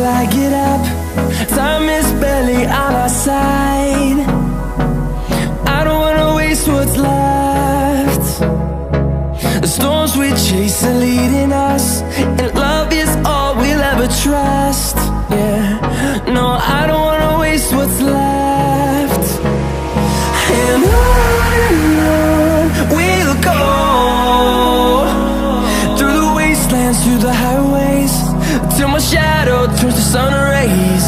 I get up. Time is barely on our side. I don't wanna waste what's left. The storms we chase are leading us, and love is all we'll ever trust. Yeah, no, I don't wanna waste what's left. And on we'll go, through the wastelands, through the highways, till my shadow turns to sun rays.